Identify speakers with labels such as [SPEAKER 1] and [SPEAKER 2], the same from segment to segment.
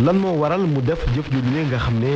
[SPEAKER 1] lan moo waral mu def jëf ju nga xam ne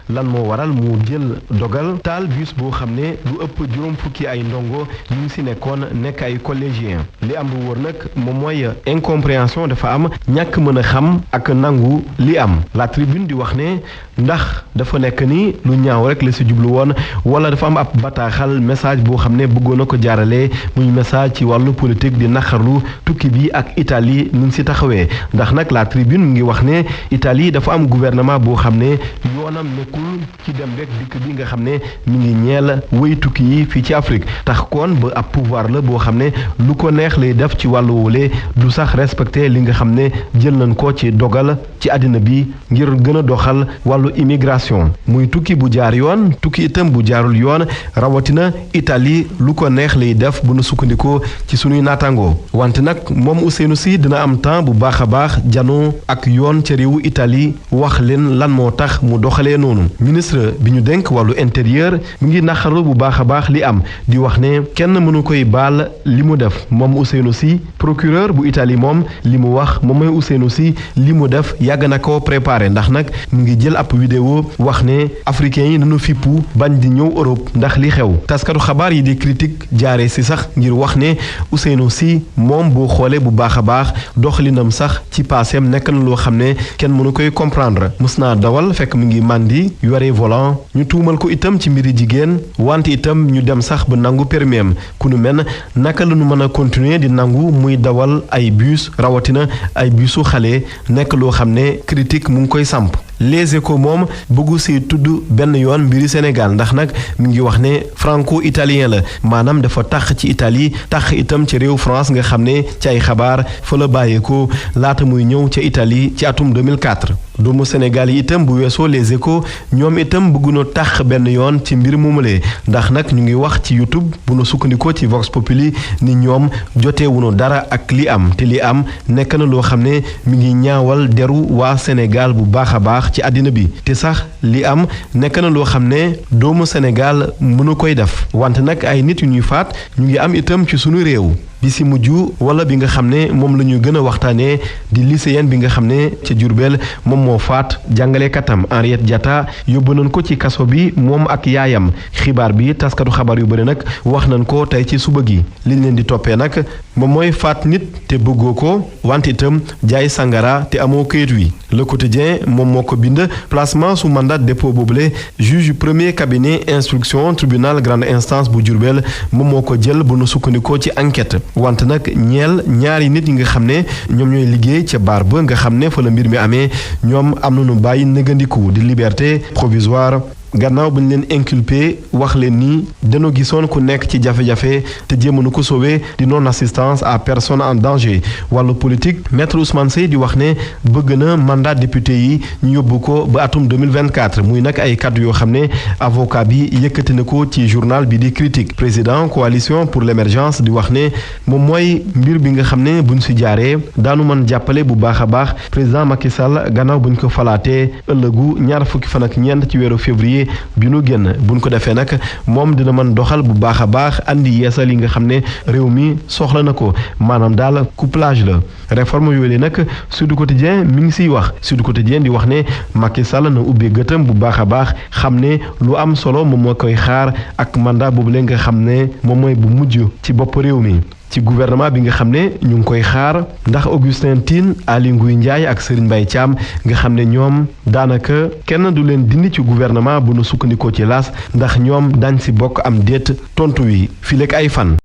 [SPEAKER 1] lan moo waral mu jël dogal taal bus boo xam ne lu ëpp juróom fukki ay ndongo ñu ngi si nekkoon nekk ay collégiens li am bu wóor nag moom mooy incompréhension dafa am ñàkk mën a xam ak nangu li am la tribune di wax ne ndax dafa nekk ni lu ñaaw rek la si jublu woon wala dafa am ab bataaxal message boo xam ne bëggoon na ko jaarale muy message ci wàllu politique di naqarlu tukki bi ak Italie ni ngi si taxawee ndax nag la tribune mu ngi wax ne Italie dafa am gouvernement boo xam ne yoonam nekkul ci dem rek dikk bi nga xam ne mi ngi ñeel wéy tukki yi fii ci Afrique tax kon ba ab pouvoir la boo xam ne lu ko neex lay def ci wàllu wole du sax respecté li nga xam ne jël nañ ko ci dogal ci àddina bi ngir gën a doxal wàllu immigration muy tukki bu jaar yoon tukki itam bu jaarul yoon rawatina Italie lu ko neex lay def bu nu sukkandikoo ci sunuy naataangoo wante nag moom Ousseynou Sy dina am temps bu baax a baax janoo ak yoon ca réewu Italie wax leen lan moo tax mu doxalee noonu ministre bi ñu dénk wàllu intérieur mi ngi naqarlu bu baax a baax li am di wax ne kenn mënu koy baal li mu def moom Ousseynou Sy procureur bu Italie moom li mu wax moom mooy Ousseynou Sy li mu def yàgg na ko préparé ndax nag mu ngi jël ab vidéo wax ne africains yi nañu fippu bañ di ñëw Europe ndax li xew taskatu xabaar yi di critique jaaree si sax ngir wax ne Ousseynou Sy moom boo xoolee bu baax a baax doxalinam sax ci paaseem nekk na loo xam ne kenn mënu koy comprendre mës naa dawal fekk mu ngi màndi yore volant ñu tuumal ko itam ci mbiri jigéen wante itam ñu dem sax ba nangu permis am ku nu mel naka la ñu mën a continuer di nangu muy dawal ay bus rawatina ay busu xale nekk loo xam ne critique mu ngi koy samp Les Échos moom bëggu si tudd benn yoon mbiri Sénégal ndax nag mi ngi wax ne franco-italien la maanaam dafa tax ci Italie tax itam ci réew France nga xam ne ci ay xabaar fa la bàyyeekoo laata muy ñëw ca Italie ci atum 2004 doomu Sénégal yi itam bu weesoo Les Échos ñoom itam bëgguñu tax benn yoon ci mbir moomulee ndax nag ñu ngi wax ci YouTube bu nu sukkandikoo ci Vox Populi ni ñoom joteewuñu dara ak li am te li am nekk na loo xam ne mi ngi ñaawal deru waa Sénégal bu baax a baax ci àddina bi te sax li am nekk na loo xam ne doomu Sénégal mënu koy def wante nag ay nit yu ñuy faat ñu ngi am itam ci sunu réew bi si mujj wala bi nga xam ne moom la ñu gën a waxtaanee di lycéenne bi nga xam ne ca Diourbel moom moo faat jàngalekatam Henriette Diatta yóbbu nañ ko ci kaso bi moom ak yaayam xibaar bi taskatu xabaar yu bëri nag wax nañ ko tey ci suba gi liñ leen di toppee nag moom mooy faat nit te bëggoo ko wante itam jaay sangara te amoo këyit wi Le Quotidien moom moo ko bind placement sous mandat de dépôt boobule juge premier cabinet instruction tribunal grande instance bu Diourbel moom moo ko jël bu nu sukkandikoo ci enquête wante nag ñeel ñaari nit yi nga xam ne ñoom ñooy liggéey ca baar ba nga xam ne fa la mbir mi amee ñoom am nañu bàyyi négandiku di liberté provisoire gannaaw bu ñu leen inculpé wax leen ni dañoo gisoon ku nekk ci jafe-jafe te jéemanu ko sauver di non assistance à personne en danger wàllu politique maître Ousmane Seye di wax ne bëgg na mandat député yi ñu yóbbu ko ba atum 2024 muy nag ay kàddu yoo xam ne avocat bi yëkkati na ko ci journal bi di critique président coalition pour l'émergence di wax ne moom mooy mbir bi nga xam ne buñ si jaaree daanu mën jàppale bu baax a baax président Macky Sall gannaaw buñ ko falaatee ëllëgu ñaar fukki fan ak ñeent ci weeru février bi nu génn buñ ko defee nag moom dina mën doxal bu baax a baax andi yeesal yi nga xam ne réew mi soxla na ko maanaam daal couplage la réforme yooyu nag Sud Quotidien mi ngi siy wax Sud Quotidien di wax ne Macky Sall na ubbee gëtam bu baax a baax xam ne lu am solo moom moo koy xaar ak mandat boobu leen nga xam ne moom mooy bu mujj ci bopp réew mi ci gouvernement bi nga xam ne ñu ngi koy xaar ndax Augustin Tine Aly Ngouille Ndiaye ak Serigne Mbaye Thiam nga xam ne ñoom daanaka kenn du leen dindi ci gouvernement bu nu sukkandikoo ci laas ndax ñoom dañ si bokk am déet tontu wi fileek ay fan